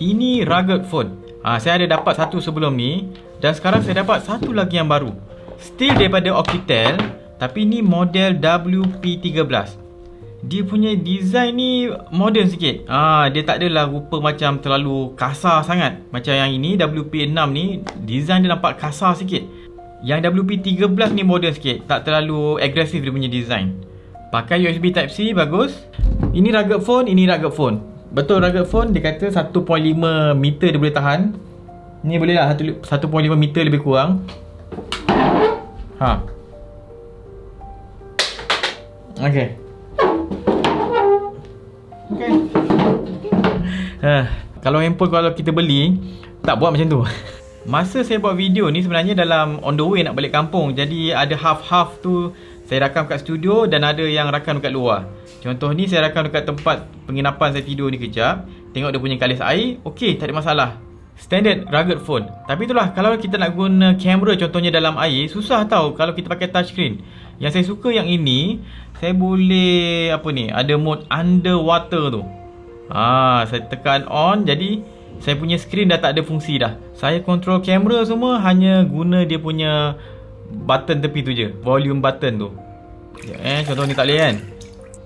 Ini rugged phone. Saya ada dapat satu sebelum ni, dan sekarang saya dapat satu lagi yang baru. Still daripada Oukitel, tapi ni model WP13. Dia punya design ni modern sikit. Dia tak adalah rupa macam terlalu kasar sangat. Macam yang ini WP6 ni, design dia nampak kasar sikit. Yang WP13 ni modern sikit, tak terlalu agresif dia punya design. Pakai USB Type-C, bagus. Ini rugged phone, ini rugged phone. Betul rugged phone, dia kata 1.5 meter dia boleh tahan. Ni boleh lah 1.5 meter lebih kurang. Okay. Kalau handphone kalau kita beli, tak buat macam tu. Masa saya buat video ni sebenarnya dalam on the way nak balik kampung. Jadi ada half-half tu saya rakam kat studio dan ada yang rakam dekat luar. Contoh ni saya rakam dekat tempat penginapan saya tidur ni kejap. Tengok dia punya kalis air, okey, tak ada masalah. Standard rugged phone. Tapi itulah, kalau kita nak guna kamera contohnya dalam air, susah tau kalau kita pakai touchscreen. Yang saya suka yang ini, saya boleh ada mode underwater tu. Saya tekan on, jadi saya punya skrin dah tak ada fungsi dah. Saya control kamera semua hanya guna dia punya button tepi tu je, volume button tu. Contoh ni tak boleh kan.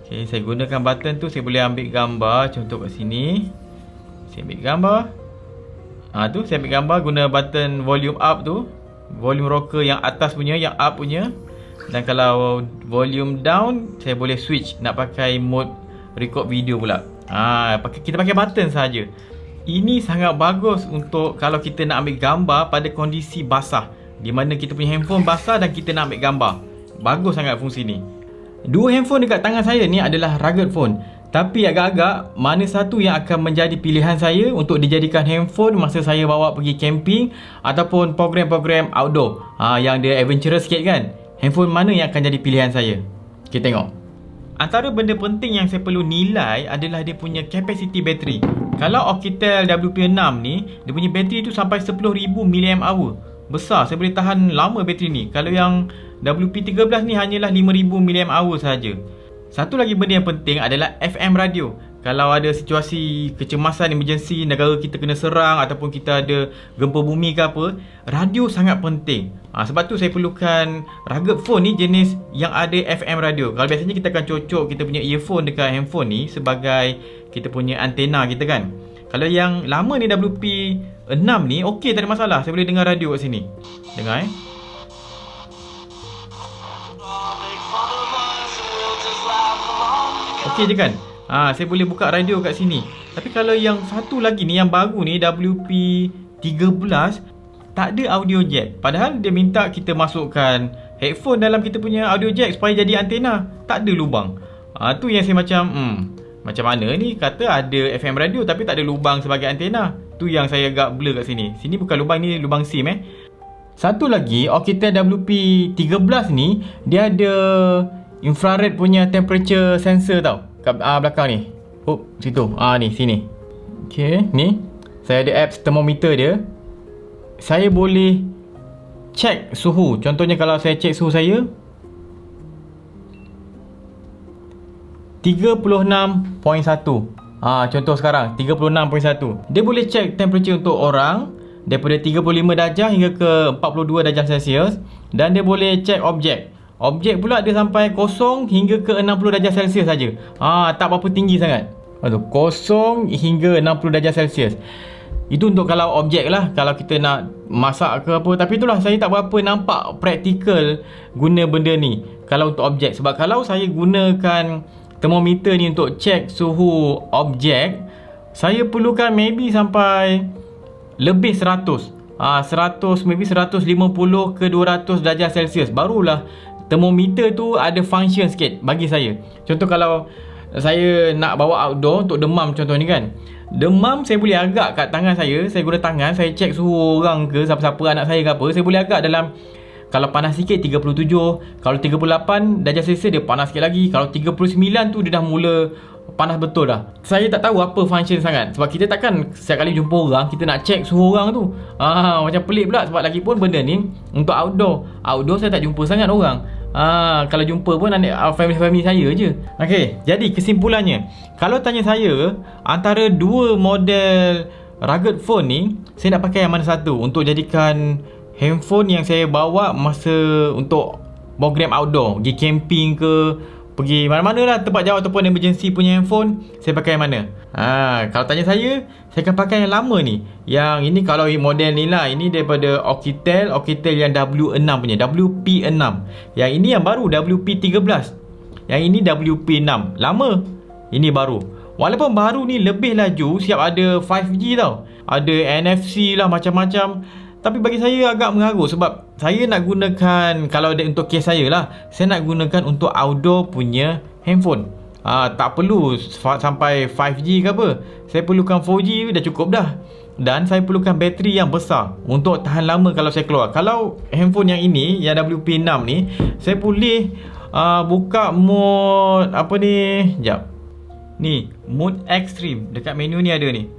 Okay, saya gunakan button tu, saya boleh ambil gambar. Contoh kat sini, saya ambil gambar. Tu saya ambil gambar guna button volume up tu, volume rocker yang atas punya, yang up punya. Dan kalau volume down, saya boleh switch nak pakai mode record video pula. Kita pakai button saja. Ini sangat bagus untuk kalau kita nak ambil gambar pada kondisi basah, di mana kita punya handphone basah dan kita nak ambil gambar. Bagus sangat fungsi ni. Dua handphone dekat tangan saya ni adalah rugged phone. Tapi agak-agak mana satu yang akan menjadi pilihan saya untuk dijadikan handphone masa saya bawa pergi camping ataupun program-program outdoor yang dia adventurous sikit kan. Handphone mana yang akan jadi pilihan saya? Kita tengok. Antara benda penting yang saya perlu nilai adalah dia punya capacity bateri. Kalau Oukitel WP6 ni, dia punya bateri tu sampai 10,000 mAh. Besar, saya boleh tahan lama bateri ni. Kalau yang WP13 ni hanyalah 5,000 mAh sahaja. Satu lagi benda yang penting adalah FM radio. Kalau ada situasi kecemasan, emergency, negara kita kena serang ataupun kita ada gempa bumi ke apa, radio sangat penting. Sebab tu saya perlukan rugged phone ni jenis yang ada FM radio. Kalau biasanya kita akan cocok kita punya earphone dekat handphone ni sebagai kita punya antena kita kan. Kalau yang lama ni WP6 ni, okey, tak ada masalah. Saya boleh dengar radio kat sini. Dengar okey je kan? Saya boleh buka radio kat sini. Tapi kalau yang satu lagi ni, yang baru ni, WP13, tak ada audio jack. Padahal dia minta kita masukkan headphone dalam kita punya audio jack supaya jadi antena. Tak ada lubang. Tu yang saya macam mana ni? Kata ada FM radio tapi tak ada lubang sebagai antena. Tu yang saya agak blur kat sini. Sini bukan lubang, ni lubang SIM Satu lagi, Oukitel WP13 ni, dia ada infrared punya temperature sensor tau. Kat belakang ni. Situ. Ni, sini. Okay, ni. Saya ada apps thermometer dia. Saya boleh check suhu. Contohnya kalau saya check suhu saya 36.1. Contoh sekarang 36.1. Dia boleh check temperature untuk orang daripada 35 darjah hingga ke 42 darjah Celsius. Dan dia boleh check objek. Objek pula dia sampai 0 hingga ke 60 darjah Celsius saja. Tak berapa tinggi sangat. 0 hingga 60 darjah Celsius. Itu untuk kalau objek lah, kalau kita nak masak ke apa. Tapi itulah, saya tak berapa nampak praktikal guna benda ni kalau untuk objek. Sebab kalau saya gunakan thermometer ni untuk check suhu objek, saya perlukan maybe sampai lebih 100, maybe 150 ke 200 darjah Celsius. Barulah thermometer tu ada function sikit bagi saya. Contoh kalau saya nak bawa outdoor untuk demam contoh ni kan. Demam saya boleh agak kat tangan saya guna tangan, saya check suhu orang ke siapa-siapa, anak saya ke apa, saya boleh agak dalam, kalau panas sikit 37, kalau 38 darjah Celsius dia panas sikit lagi, kalau 39 tu dia dah mula panas betul dah. Saya tak tahu apa function sangat. Sebab kita takkan setiap kali jumpa orang kita nak check suhu orang tu. Macam pelik pula. Sebab lagi pun benda ni untuk outdoor. Outdoor saya tak jumpa sangat orang. Kalau jumpa pun family saya je. Okey, jadi kesimpulannya, kalau tanya saya antara dua model rugged phone ni, saya nak pakai yang mana satu untuk jadikan handphone yang saya bawa masa untuk program outdoor, pergi camping ke, pergi mana-mana lah tempat jauh ataupun emergency punya handphone, saya pakai yang mana? Kalau tanya saya akan pakai yang lama ni. Yang ini kalau model ni lah, ini daripada Oukitel yang W6 punya, WP6. Yang ini yang baru, WP13. Yang ini WP6, lama. Ini baru. Walaupun baru ni lebih laju, siap ada 5G tau, ada NFC lah macam-macam. Tapi bagi saya agak mengarut sebab saya nak gunakan, kalau untuk kes saya lah, saya nak gunakan untuk outdoor punya handphone. Tak perlu sampai 5G ke apa. Saya perlukan 4G dah cukup dah. Dan saya perlukan bateri yang besar untuk tahan lama kalau saya keluar. Kalau handphone yang ini, yang WP6 ni, saya boleh buka mode apa ni, sekejap. Ni, mode extreme. Dekat menu ni ada ni,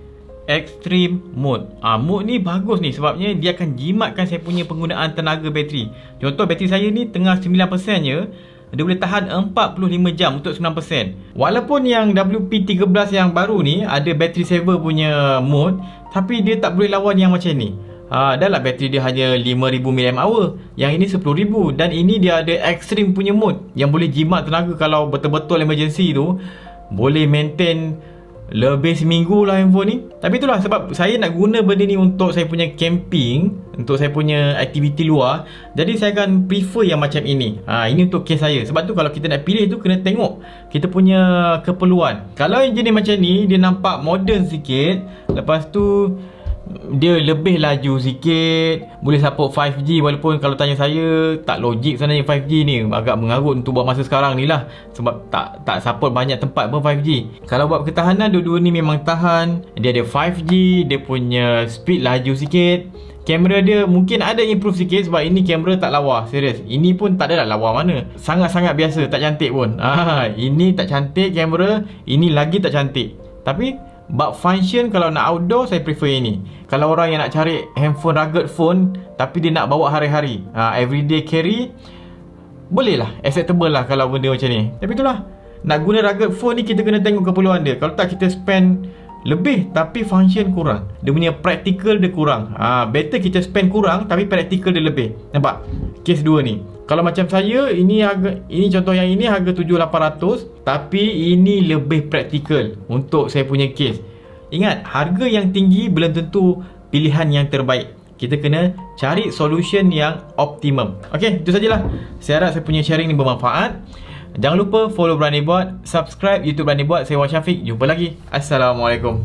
extreme mode. Mode ni bagus ni sebabnya dia akan jimatkan saya punya penggunaan tenaga bateri. Contoh bateri saya ni tengah 9% je, dia boleh tahan 45 jam untuk 9%. Walaupun yang WP13 yang baru ni ada battery saver punya mode, tapi dia tak boleh lawan yang macam ni. Dah lah bateri dia hanya 5000 mAh, yang ini 10000. Dan ini dia ada extreme punya mode yang boleh jimat tenaga kalau betul-betul emergency tu. Boleh maintain lebih seminggu lah handphone ni. Tapi itulah sebab saya nak guna benda ni untuk saya punya camping, untuk saya punya aktiviti luar. Jadi saya akan prefer yang macam ini. Ini untuk kes saya. Sebab tu kalau kita nak pilih tu kena tengok kita punya keperluan. Kalau yang jenis macam ni, dia nampak modern sikit, lepas tu dia lebih laju sikit, boleh support 5G. Walaupun kalau tanya saya, tak logik sebenarnya 5G ni, agak mengarut untuk buat masa sekarang ni lah. Sebab tak support banyak tempat pun 5G. Kalau buat ketahanan, dua-dua ni memang tahan. Dia ada 5G, dia punya speed laju sikit. Kamera dia mungkin ada improve sikit sebab ini kamera tak lawa, serius. Ini pun tak adalah lawa mana, sangat-sangat biasa, tak cantik pun. Ini tak cantik kamera, ini lagi tak cantik. Tapi bab function, kalau nak outdoor, saya prefer ini. Kalau orang yang nak cari handphone rugged phone tapi dia nak bawa hari-hari, everyday carry, boleh lah, acceptable lah kalau benda macam ni. Tapi itulah, nak guna rugged phone ni kita kena tengok keperluan dia. Kalau tak, kita spend lebih tapi function kurang, dia punya practical dia kurang. Better kita spend kurang tapi practical dia lebih. Nampak? Kes dua ni. Kalau macam saya, ini contoh yang ini harga 7,800, tapi ini lebih praktikal untuk saya punya kes. Ingat, harga yang tinggi belum tentu pilihan yang terbaik. Kita kena cari solution yang optimum. Okey, itu sajalah. Saya harap saya punya sharing ni bermanfaat. Jangan lupa follow Berani Buat, subscribe YouTube Berani Buat. Saya Wan Syafiq. Jumpa lagi. Assalamualaikum.